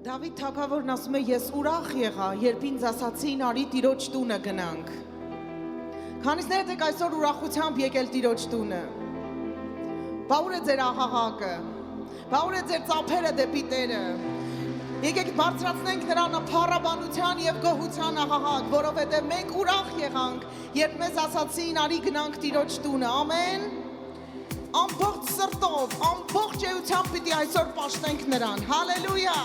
Դավիթ թագավորն ասում է, ես ուրախ եղա, երբ ինձ ասացին, արի Տիրոջ տունը գնանք։ Քանիսներդ եք այսօր ուրախությամբ եկել Տիրոջ տունը։ Բա ուր է ձեր աղաղակը։ Բա ուր է ձեր ծափերը դեպի Տերը։ Եկեք բարձրացնենք նրան փառաբանության եւ գոհության աղաղակ, որովհետեւ մենք ուրախ եղանք, երբ մեզ ասացին, արի գնանք Տիրոջ տունը։ Ամեն։ Ամբողջ սրտով, ամբողջ էությամբ պիտի այսօր պաշտենք նրան։ Հալելույա։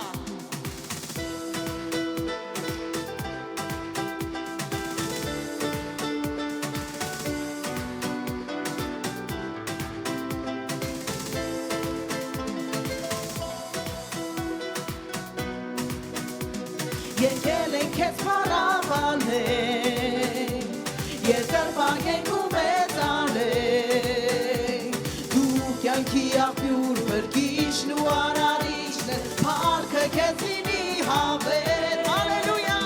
Եկել ենք քեզ փառաբանել, երկրպագենք ու մեծանենք, դու կյանքի աղբյուր բրգիչն ու արարիչն ես, փառքը քեզ լինի հավեր, հալելույա,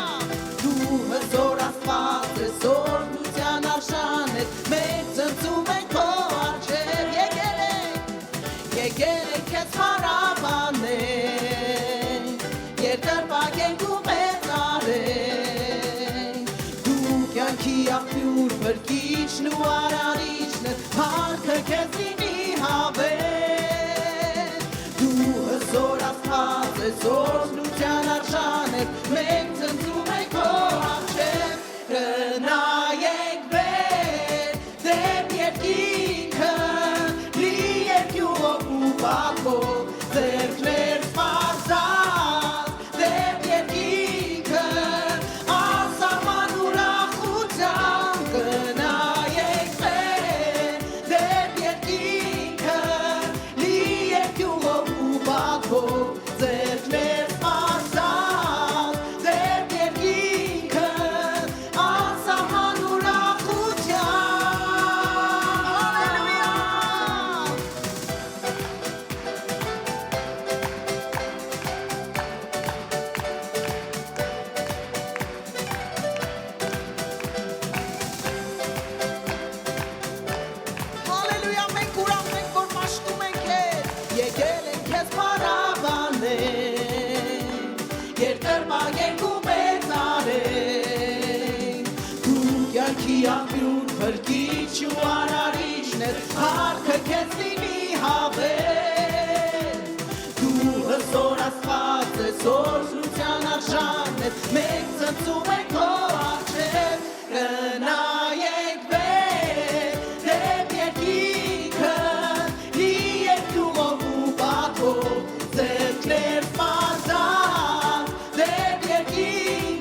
դու հզոր Աստված ես, օրհնության արժան ես, մենք ծնծում ենք քո առջև, եկել ենք քեզ փառաբանել, երկրպագենք ու Կյանքի աղբյուր բրգիչն ու արարիչն ես, փառքը քեզ լինի հավեր, դու հզոր Աստված ես, օրհնության արժան ես, մենք ծնծում ենք քո առջև, գնայենք վեր, դեպ երկինքը, լի երկյուղով ու պատվով, ձեռքներ սպասած, դեպ երկինքը, Աղբյուր բրգիչ ու արարիչն ես, փառքը քեզ լինի հավեր, դու հզոր Աստված ես, օրհնության արժան ես, մենք ծնծում ենք քո առջև, գնայենք վեր, դեպ երկինքը, լի երկյուղով ու պատվով, ձեռքներ սպասած, դեպ երկինքը,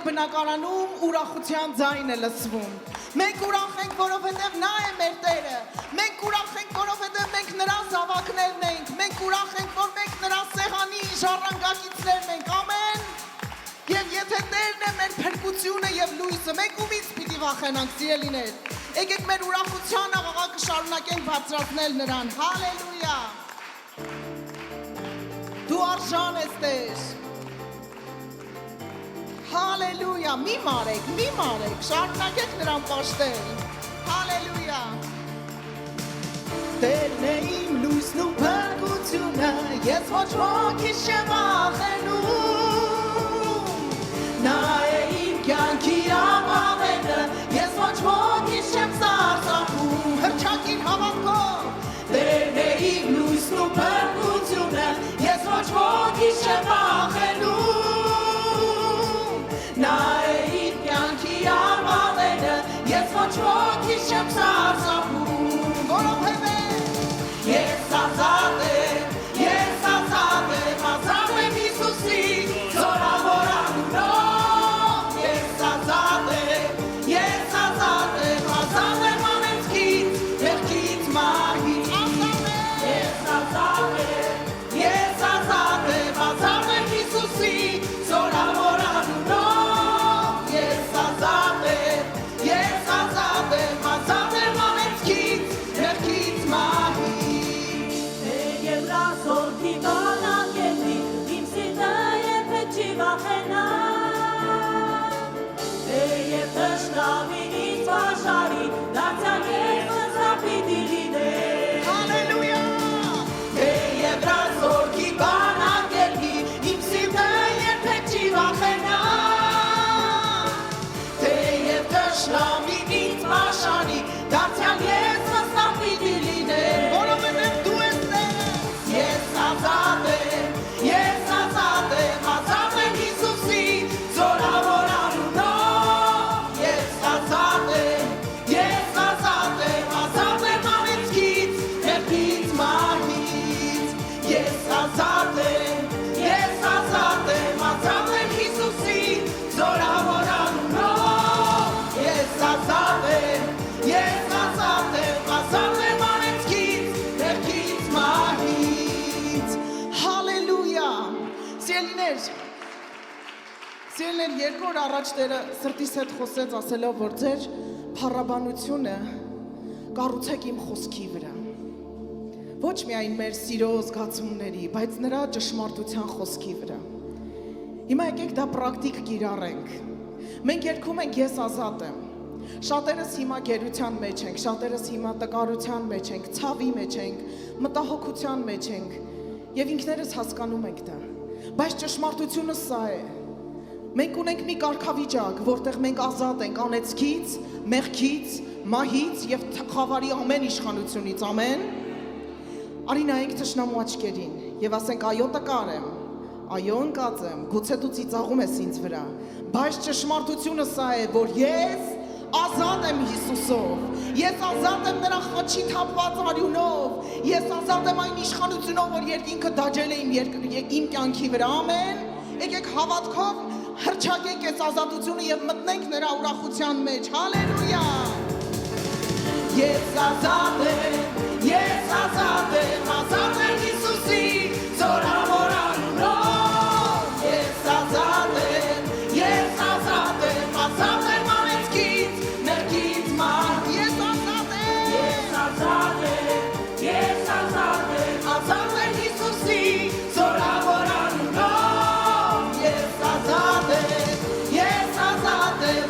բնակարանում ուրախության ձայն է լսվում։ Մենք ուրախ ենք, որովհետև նա է մեր Տերը։ Մենք ուրախ ենք, որովհետև մենք նրա զավակներն ենք։ Մենք ուրախ ենք, որ մենք նրա սեղանի ժառանգակիցներն ենք։ Ամեն։ Եվ եթե Տերն է մեր փրկությունը եւ լույսը, մենք ումից պիտի վախենանք, սիրելիներ։ Եկեք մեր ուրախության աղաղակը շարունակենք բարձրացնել նրան։ Հալելույա։ Դու արժան ես, Տեր։ Հալելույա, մի մարեք, շարունակեք նրան պաշտել, հալելույա, Տերն է իմ լույսն ու փրկությունը, ես ոչ ոքից չեմ վախենում, նա է իմ կյանքի ամավենը, ես ոչ ոքից չեմ սարսափում, ոքի չեմ վախենում, նա է իմ կյանքի ամալերը, ես ոչ ոքի չեմ սարսափում, որովհետև ես ազատ եմ, ազատ եմ Հիսուսի զորավոր անունով, ես ազատ եմ անեծքից, մեղքից մահից, ես ազատ եմ Հիսուսի զորավոր անունով, ես ազատ եմ անեծքից, մեղքից մահից, Եվ լազորդի բանակելի, իմ սիրտը երբեք չի վախենա, Եվ թշնամինից բաժարի, դարձյալ ես վստահ պիտի լինեմ, Հալելույա, Եվ լազորդի բանակելի, իմ սիրտը երբեք չի վախենա, Եվ թշնամինից բաժարի, դարձյալ ես վստահ պիտի լինեմ, որովհետև դու ես Ես ազատ եմ Հիսուսի զորավոր անունով, ես ազատ եմ անեծքից, մեղքից մահից, ես ազատ եմ Հիսուսի զորավոր անունով, ես ազատ եմ անեծքից, մեղքից մահից, հալելույա, Սիրելիներ, երկու օր առաջ Տերը սրտիս հետ խոսեց ասելով, որ ձեր փառաբանությունը կառուցեք իմ խոսքի վրա։ Ոչ միայն մեր սիրո զգացումների, բայց նրա ճշմարտության խոսքի վրա։ Հիմա եկեք դա պրակտիկ կիրառենք։ Մենք երգում ենք ես ազատ եմ։ Շատերս հիմա գերության մեջ ենք, շատերս հիմա տկարության մեջ ենք, ցավի մեջ ենք, մտահոգության մեջ ենք եւ ինքներս հասկանում ենք դա։ Բայց ճշմարտությունը սա է։ Մենք ունենք մի կարգավիճակ, որտեղ մենք ազատ ենք անեծքից, մեղքից, մահից եւ խավարի ամեն իշխանությունից, ամեն։ Արի նայենք թշնամու աչքերին եւ ասենք այո տկար եմ, այո ընկած եմ, գուցե դու ծիծաղում ես ինձ վրա, բայց ճշմարտությունը սա է, որ ես ազատ եմ Հիսուսով, ես ազատ եմ նրա խաչի թափված արյունով, ես ազատ եմ այն իշխանությունով, որ երկինքը դաջել է իմ կյանքի վրա, ամեն։ Եկեք հավատքով հռչակենք այս ազատությունը եւ մտնենք նրա ուրախության մեջ, հալելույա։ Ես ազատ եմ Հիսուսի զորավոր անունով, ես ազատ եմ անեծքից, մեղքից մահից, ես ազատ եմ Հիսուսի զորավոր անունով, ես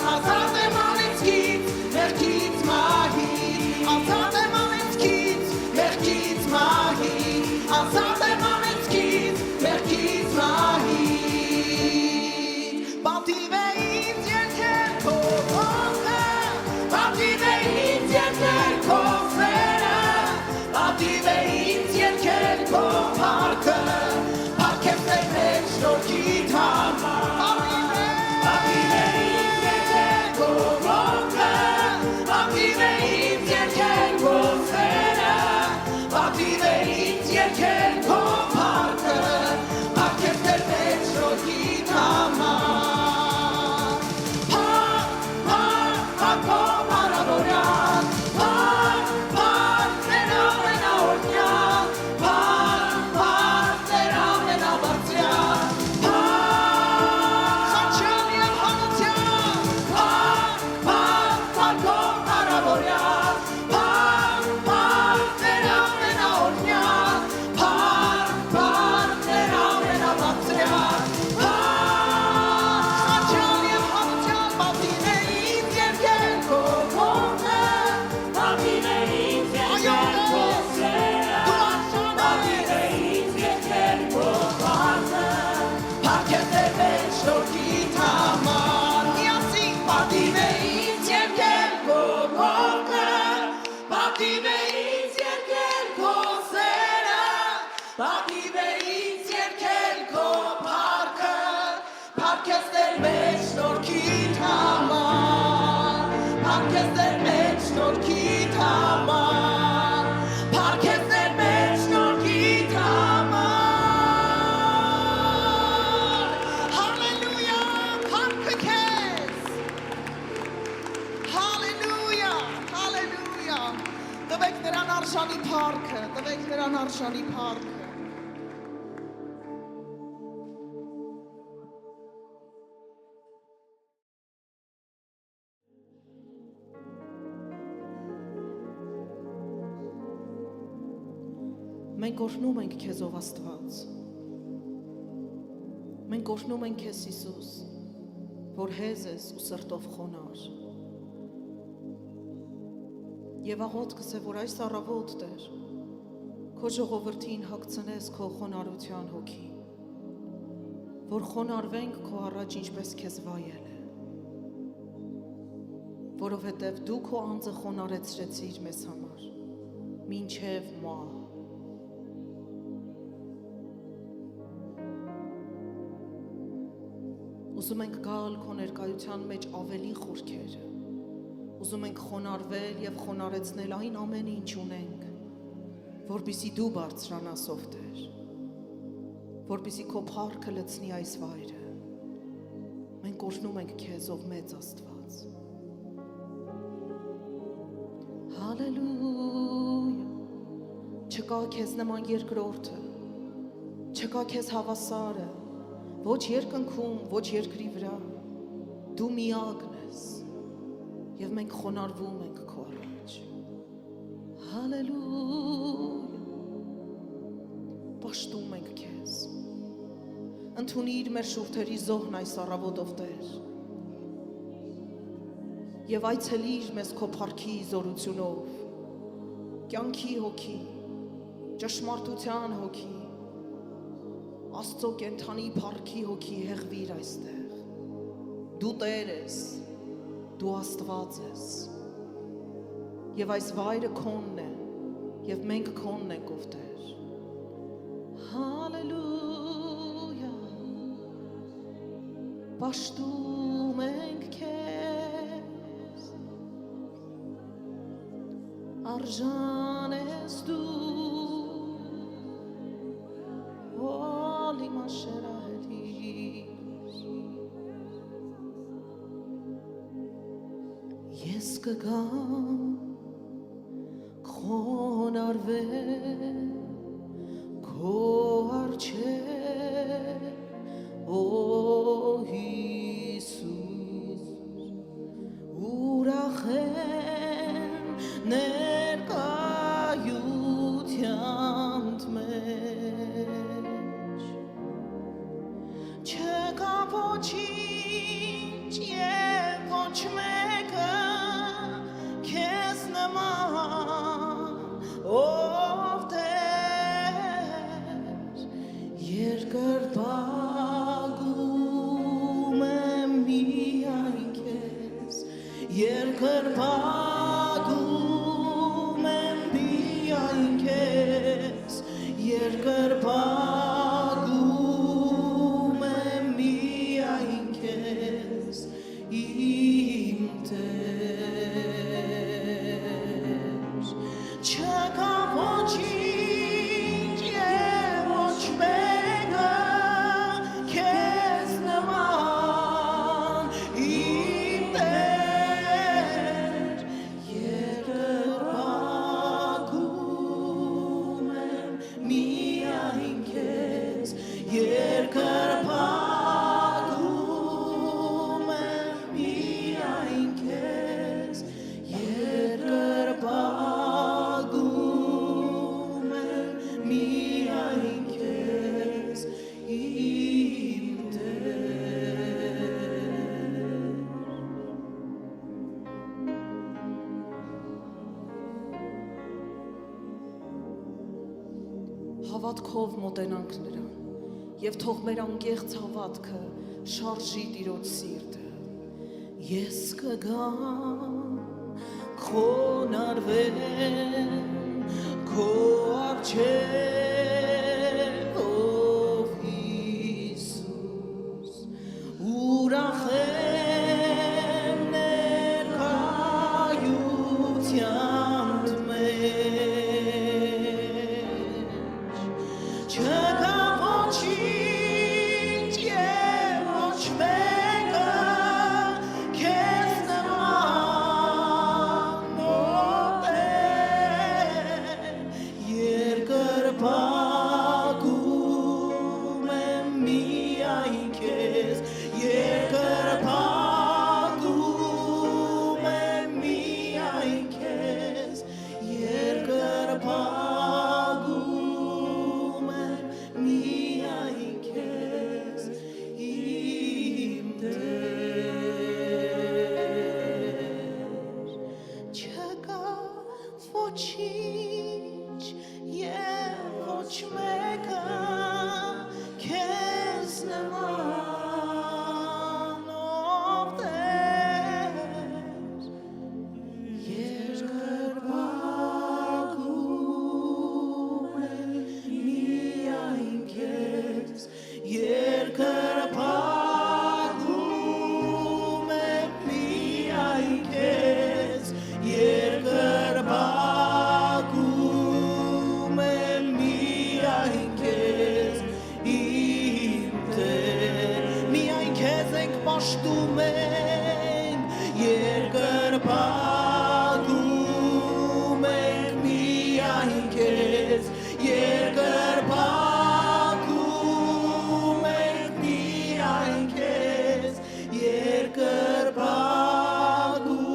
ազատ եմ անեծքից, մեղքից մահից, ազատ եմ անեծքից, մեղքից մահից, ազատ եմ անեծքից, մեղքից մահից, պատիվ է ինձ երկել քո ողքը, պատիվ է ինձ երկել քո սերը, պատիվ է ինձ երկել քո փառքը, փառքեմ մեր շնորհքիդ համար, պատիվ է ինձ երկել քո ողքը, պատիվ է ինձ երկել քո սերը, պատիվ է ինձ երկել քո փառքը, փառքեմ մեր շնորհքիդ համար, Պատիվ է ինձ երկել քո Փառքեսներ մեջ շնորհքիդ համար Փառքեսներ մեջ շնորհքիդ համար Հալելույա փառքը քեզ Հալելույա Հալելույա Տվեք նրան արժանի փառքը Տվեք նրան արժանի փառքը Մենք օրհնում ենք քեզ ով Աստված Մենք օրհնում ենք քեզ Հիսուս որ հեզ ես ու սրտով խոնար Եվ աղոթքս է որ այս առավոտ Տեր քո ժողովրդին հագցնես քո խոնարհության հոգի որ խոնարհվենք քո առաջ ինչպես քեզ վայել է որովհետև դու քո անձը խոնարհեցրեցիր մեզ համար մինչև մահ Ուզում ենք գալ քո ներկայության մեջ ավելի խորքեր Ուզում ենք խոնարհվել եւ խոնարհեցնել այն ամենը ինչ ունենք որպեսզի դու բարձրանաս ով Տեր որպեսզի քո փառքը լցնի այս վայրը Մենք օրհնում ենք քեզ ով մեծ Աստված Հալելույա Չկա քեզ նման երկրորդը Չկա քեզ հավասարը Ոչ երկնքում, ոչ երկրի վրա Դու միակն ես Եվ մենք խոնարհվում ենք քո առաջ Հալելույա Պաշտում ենք քեզ Ընդունիր մեր շուրթերի զոհն այս առավոտով Տեր Եվ այցելիր մեզ քո փառքի զորությունով Կյանքի հոգի Ճշմարտության հոգի Աստծո կենթանի փառքի հոգի հեղվիր այստեղ Դու Տեր ես Դու Աստված ես Եվ այս վայրը քոնն է Եվ մենք քոնն ենք ով Տեր Հալելույա Պաշտում ենք քեզ Արժան ես դու Ես կգամ խոնարհվել քո առջև Օ Հիսուս ուրախ եմ ներկայությանդ մեջ Չկա ոչինչ և ոչ մեկը քեզ նման ով Տեր երկրպագում եմ միայն քեզ երկրպագում եմ միայն քեզ երկրպագում եմ միայն քեզ իմ Տեր չկա ոչինչ և ոչ մեկը քեզ նման իմ Տեր երկրպագում եմ միայն քեզ երկրպագում եմ միայն քեզ երկրպագում եմ միայն քեզ իմ Տեր Հավատքով մոտենանք նրան Եվ թող մեր անկեղծ հավատքը շարժի Տիրոջ սիրտը Ես կգամ խոնարհվեմ քո առջև ով Հիսուս ուրախ եմ ներկայ ոչինչ եւ ոչ մեկը քեզ նման ով Տեր երկրպագում է միայն քեզ երկրպագում է միայն քեզ երկրպագում է միայն քեզ իմ Տեր միայն քեզ ենք պաշտում ենք երկրպագում ենք միայն քեզ երկրպագում ենք միայն քեզ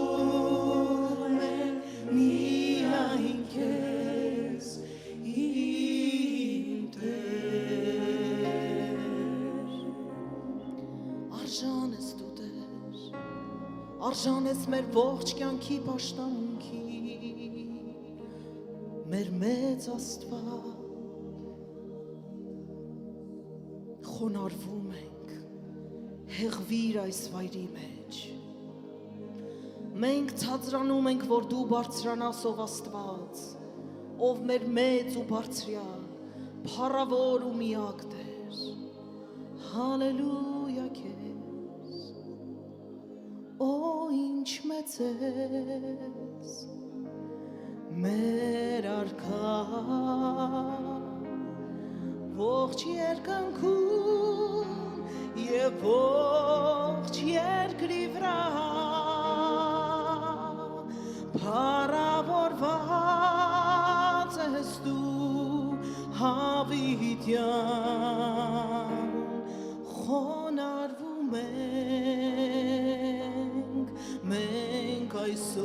երկրպագում ենք միայն քեզ իմ Տեր արժան ես դու Տեր արժան ես մեր ողջ կյանքի պաշտամունքի մեր մեծ Աստված խոնարհվում ենք հեղվիր այս վայրի մեջ մենք ցածրանում ենք որ դու բարձրանաս ով Աստված ով մեր մեծ ու բարձրյալ փառավոր ու միակ Տեր հալելույա քեզ օ ինչ մեծ ես մեր արքա ողջ երկնքում եւ ողջ երկրի վրա փառավորված ես դու հավիտյան խոնարհվում մենք այսօր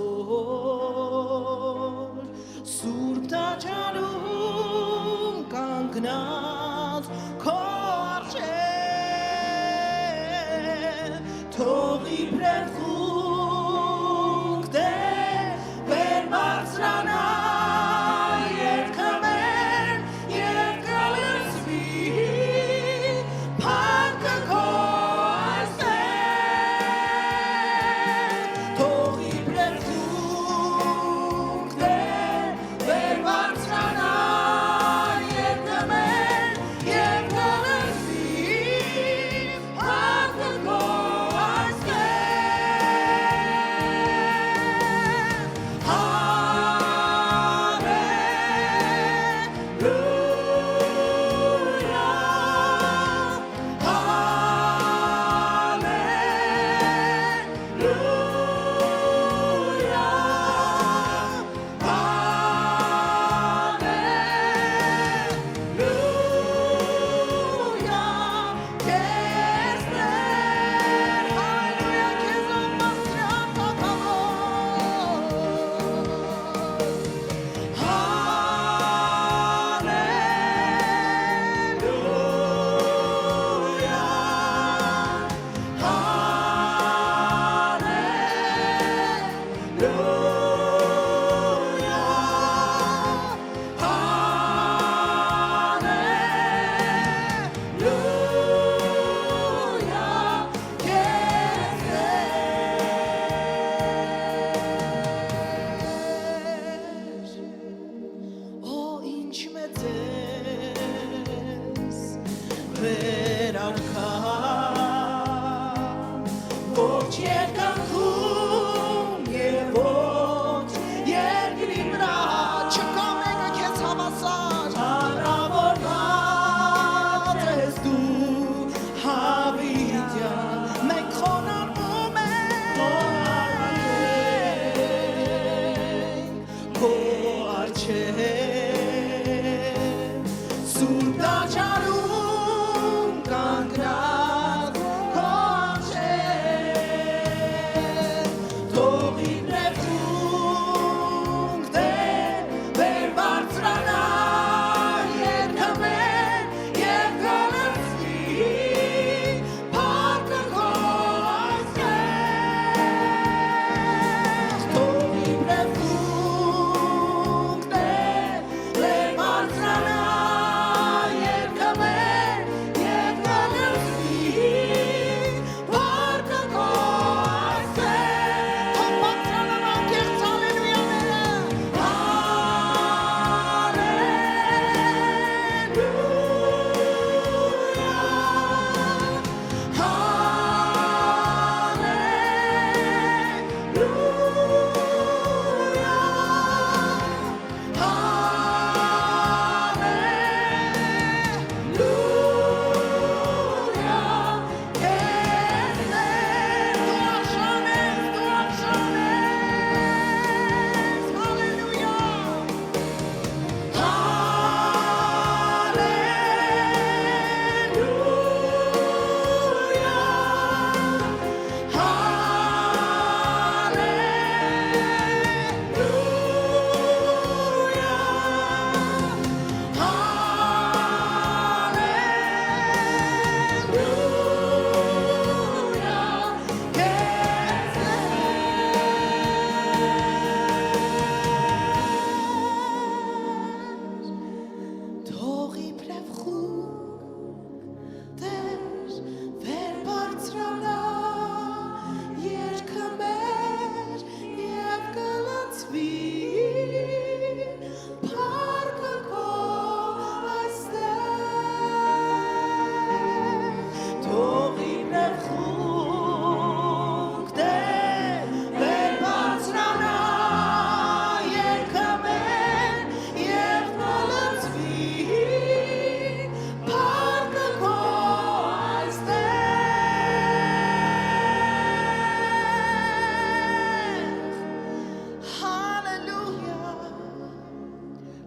սուրբ տաճարում կանգնած քո առջև թող իբրև խուգ Տեր վեր բարձրանա երգը մեր և կլսվի փառքը քո այստեղ թող իբրև խուգ Տեր վեր բարձրանա երգը մեր և կլսվի փառքը քո այստեղ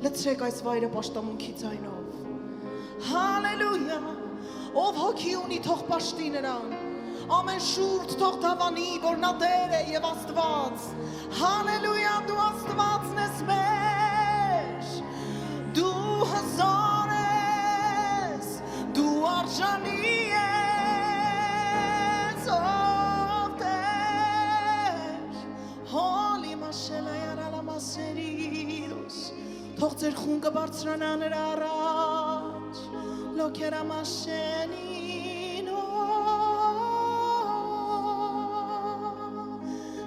Լցրեք այս վայրը պաշտամունքի ձայնով։ Հալելույա։ Ով հոգի ունի, թող պաշտի նրան։ Ամեն շուրջ թող դավանի, որ նա Տեր է եւ Աստված։ Հալելույա, դու Աստվածն ես մեր։ Դու հզոր ես, դու արժանի ես, ով Տեր։ Հոլի մաշելա յարալա մասերիդոս, թող ձեր խունգը բարձրանա նրա առաջ, լոքերա մաշենին,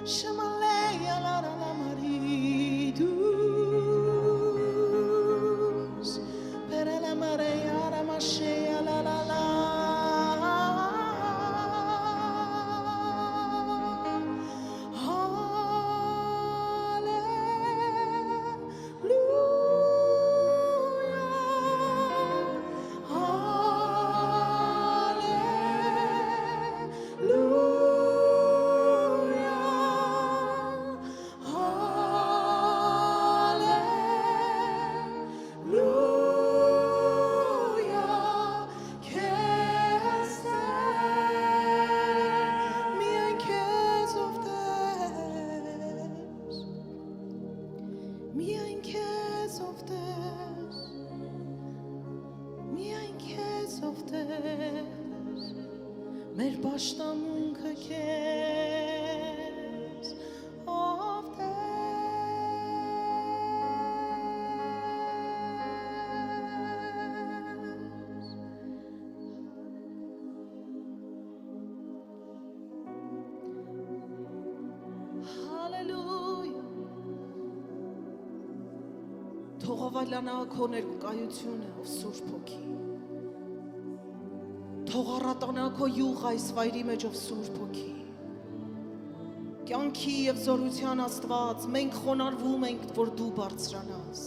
շմալե յալարալա մարիդոս, պերելա մարե յարա մաշե յալալալա, մեր պաշտամունքը քեզ, ով Տեր։ Հալելույա։ Թող ավալանա քո ներկայությունը, ով Սուրբ Հոգի։ Թող առատանա քո յուղ այս վայրի մեջ, ով Սուրբ Հոգի։ Կյանքի եւ զորության Աստված, մենք խոնարհվում ենք, որ դու բարձրանաս։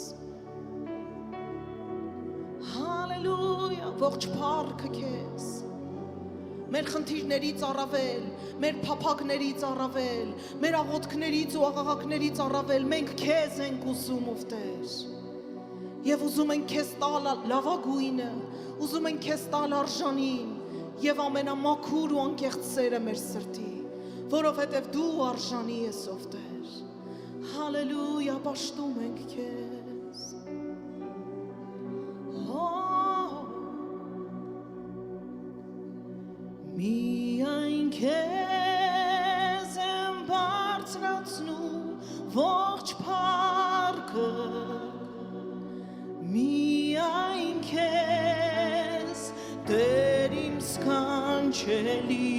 Հալելույա, ողջ փառքը քեզ։ Մեր խնդիրներից առավել, մեր փափագներից առավել, մեր աղոթքներից ու աղաղակներից առավել, մենք քեզ ենք ուզում, ով Տեր։ Եվ ուզում ենք քեզ տալ լավագույնը, ուզում ենք քեզ տալ արժանին եւ ամենամաքուր ու անկեղծ սերը մեր սրտի, որովհետեւ դու արժանի ես, ով Տեր։ Հալելույա, պաշտում ենք քեզ։ Միայն քեզ եմ բարձրացնում ողջ փառքը, միայն քեզ Տեր իմ սքանչելի,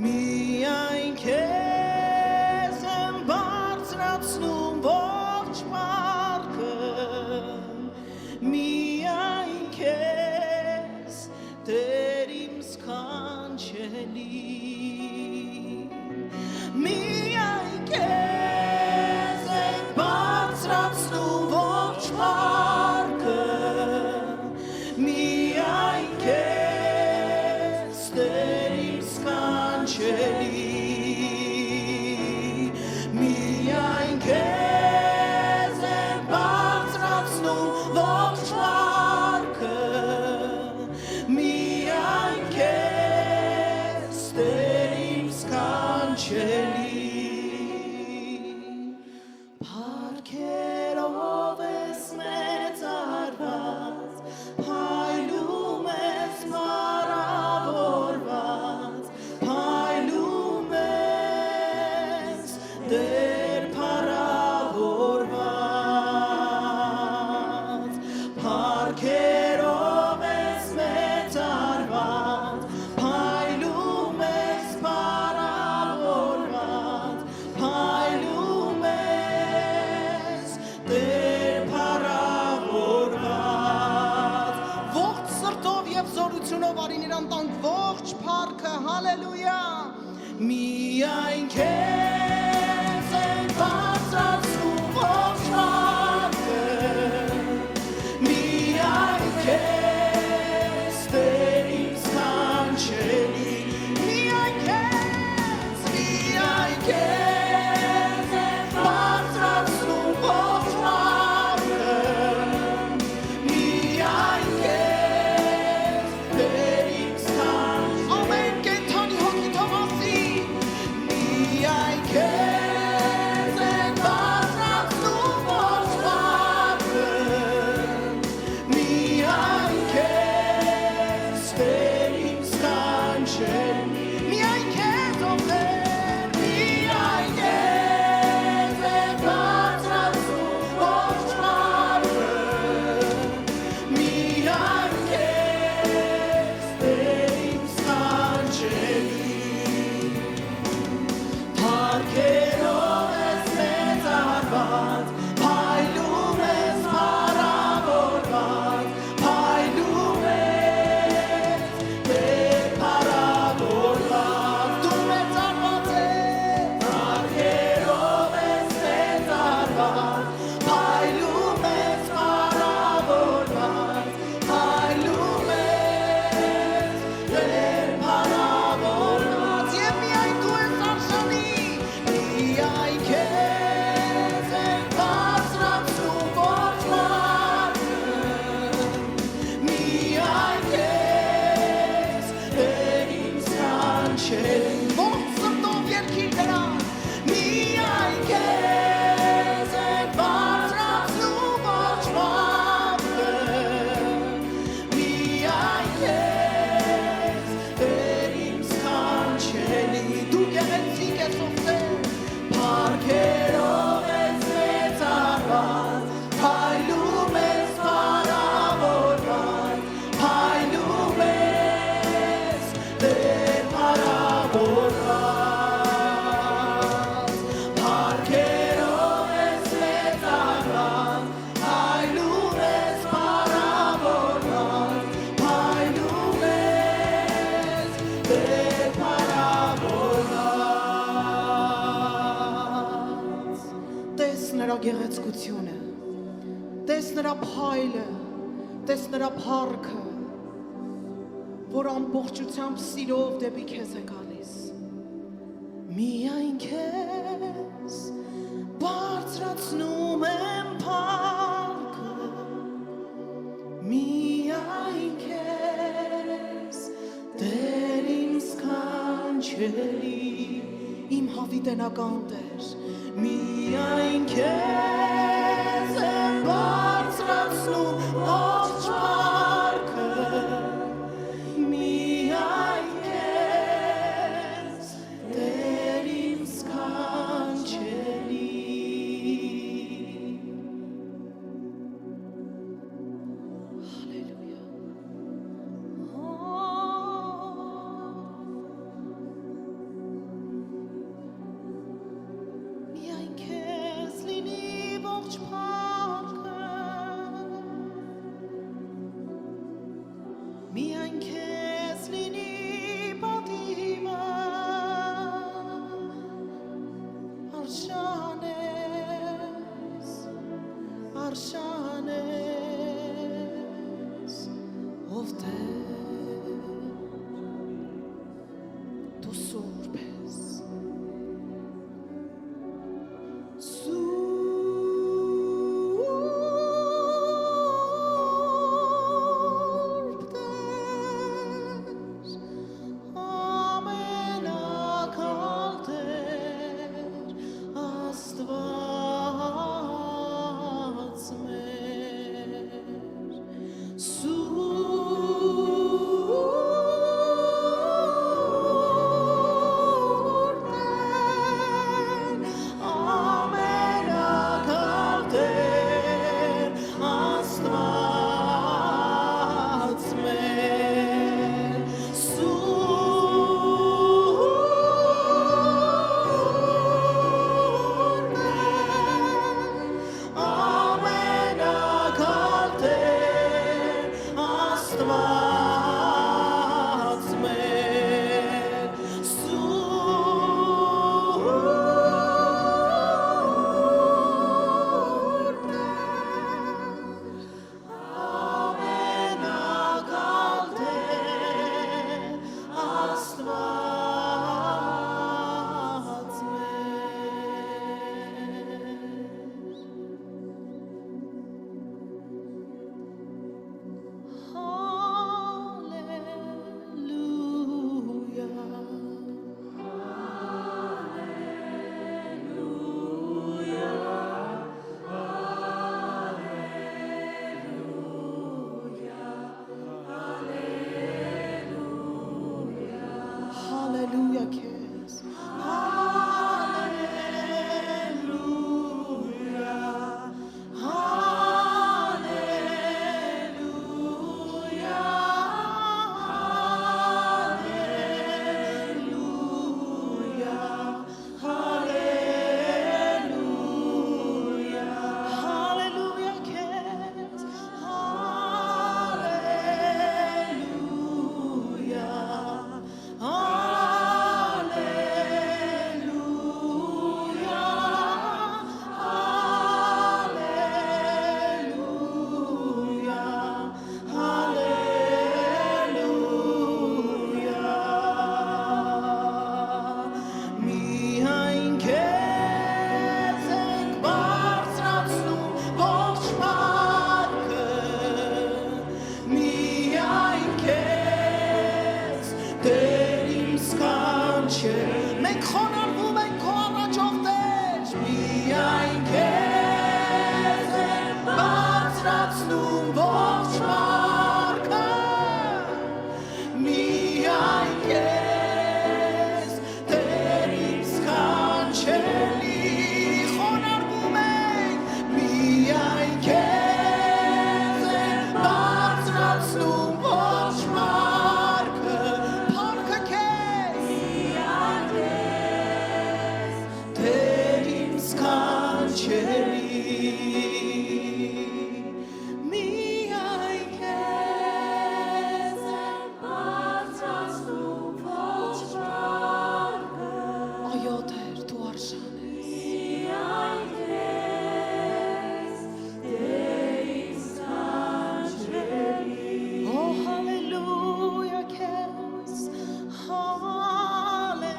միայն քեզ եմ բարձրացնում ողջ փառքը, միայն քեզ Տեր իմ սքանչելի, միայն քեզ եմ բարձրացնում ողջ փառքը, միայն քեզ Տեր իմ սքանչելի, միայն քեզ եմ բարձրացնում ողջ փառքը, միայն քեզ Տեր իմ սքանչելի, փառքերով ես մեծարված, փայլում ես փառավորված, փայլում ես Տեր փառավորված, փառքերով ես մեծարված, փայլում ես փառավորված, փայլում ես Տեր փառավորված, ողջ սրտով եւ զորությունով արին իրան տանք ողջ փառքը, հալելույա, միայն քեզ զարված, փայլում ես փառավորված, փայլում ես Տեր փառավորված, դու մեծարված ես, փառքերով ես մեծարված, փայլում ես փառավորված, փայլում ես Տեր փառավորված, եւ միայն դու ես արժանի, միայն քեզ են բարձրացնում ոչ մարդը, միայն քեզ Տեր իմ սքանչելի, ողջ սրտով երգիր դրան, միայն քեզ են բարձրացնում ոչ մարդը, միայն քեզ Տեր իմ սքանչելի, դու գեղեցիկ ես ով Տեր, փառքերով ես մեծարված, փայլում ես փառավորված, փայլում ես Տեր փառավորված, փառքերով ես մեծարված, փայլում ես փառավորված, փայլում ես Տեր փառավորված, տես նրա գեղեցկությունը, տես նրա փայլը, տես նրա փառքը, որ ամբողջությամբ սիրով դեպի քեզ է գալիս, միայն քեզ բարձրացնում եմ փառքը, միայն քեզ Տեր իմ սքանչելի, իմ հավիտենական Տեր, միայն քեզ եմ բարձրացնում ողջ փառքը, միայն քեզ Տեր իմ սքանչելի, հալելույա, միայն քեզ լինի ողջ փառքը, միայն քեզ լինի պատիվը, արժան ես, արժան ես, ով Տեր, դու սուրբ ես, սուրբ Տեր, ամենակալ Տեր, Աստված մեր, սքանչելի միայն քեզ Բարձրացնում փոչվարկը այո Տեր դու արժան ես Միայն քեզ Տեր սքանչելի Օ հալելույա քեզ հալելույա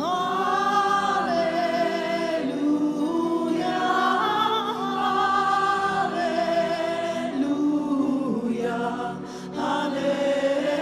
հալելույա հալելույա հալելույա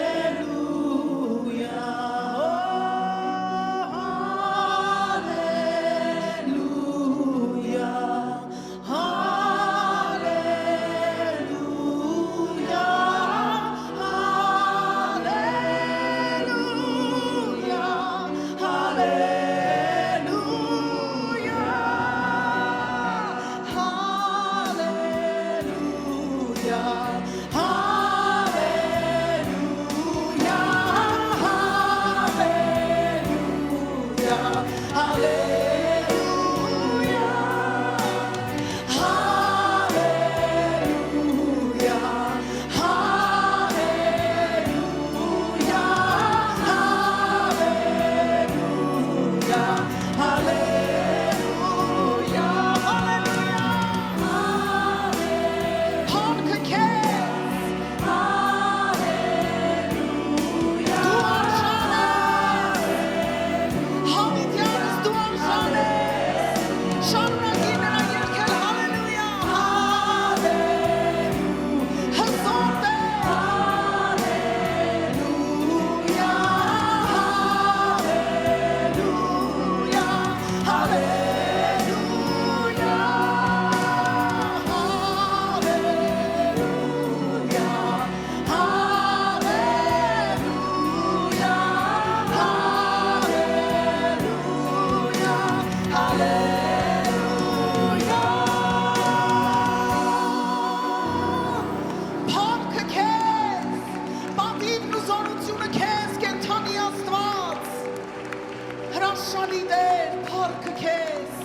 Հրաշալի Տեր, փառքը քեզ։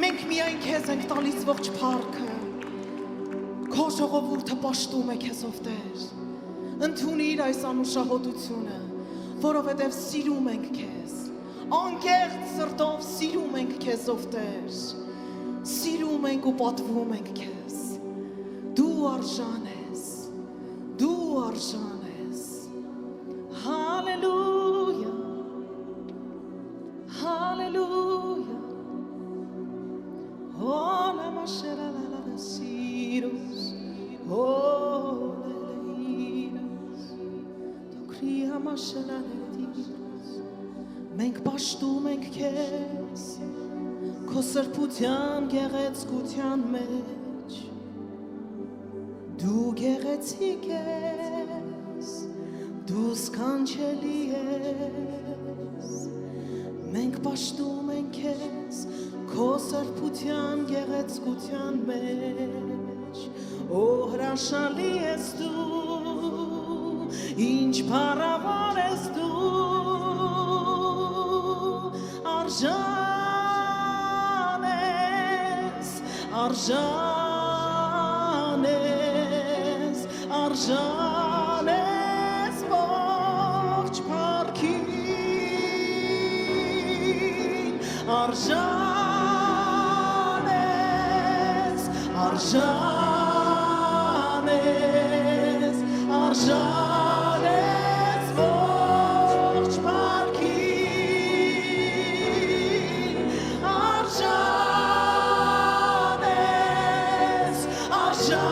Մենք միայն քեզ ենք տալիս ողջ փառքը։ Քո ժողովուրդը պաշտում է քեզով Տեր։ Ընդունիր այս անուշահոտությունը, որովհետև սիրում ենք քեզ։ Անկեղծ սրտով սիրում ենք քեզով Տեր։ Սիրում ենք ու պատվում ենք քեզ։ Դու արժան ես։ Դու արժան ես։ Հալելույա։ Hallelujah. Oh, la mashera la la la siros. Oh, la leiros. Tu cria mashera la diros. Մենք պաշտում ենք քեզ քո սրբության գեղեցկության մեջ դու գեղեցիկ ես դու սքանչելի ես Մենք պաշտում ենք քեզ քո սրբության գեղեցկության մեջ Օ հրաշալի ես դու ինչ փառավոր ես դու արժան ես արժան ես արժան ես ողջ փառքին Arjan es, arjan es, arjan es, ողջ փառքին arjan es, arjan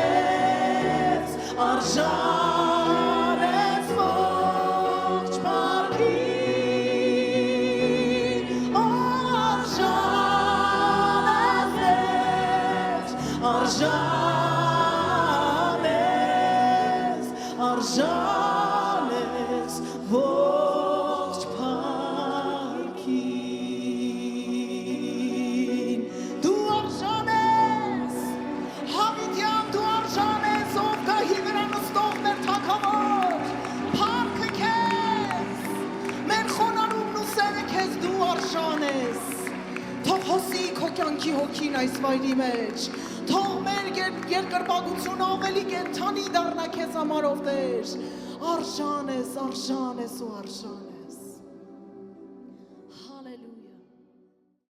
es, arjan es, ողջ փառքին Oh, arժան ես կյանքի հոգին այս վայրի մեջ։ Թող մեր երկրպագությունը ավելի կենթանի դառնա քեզ համար ով Տեր։ Արժան ես ու արժան ես։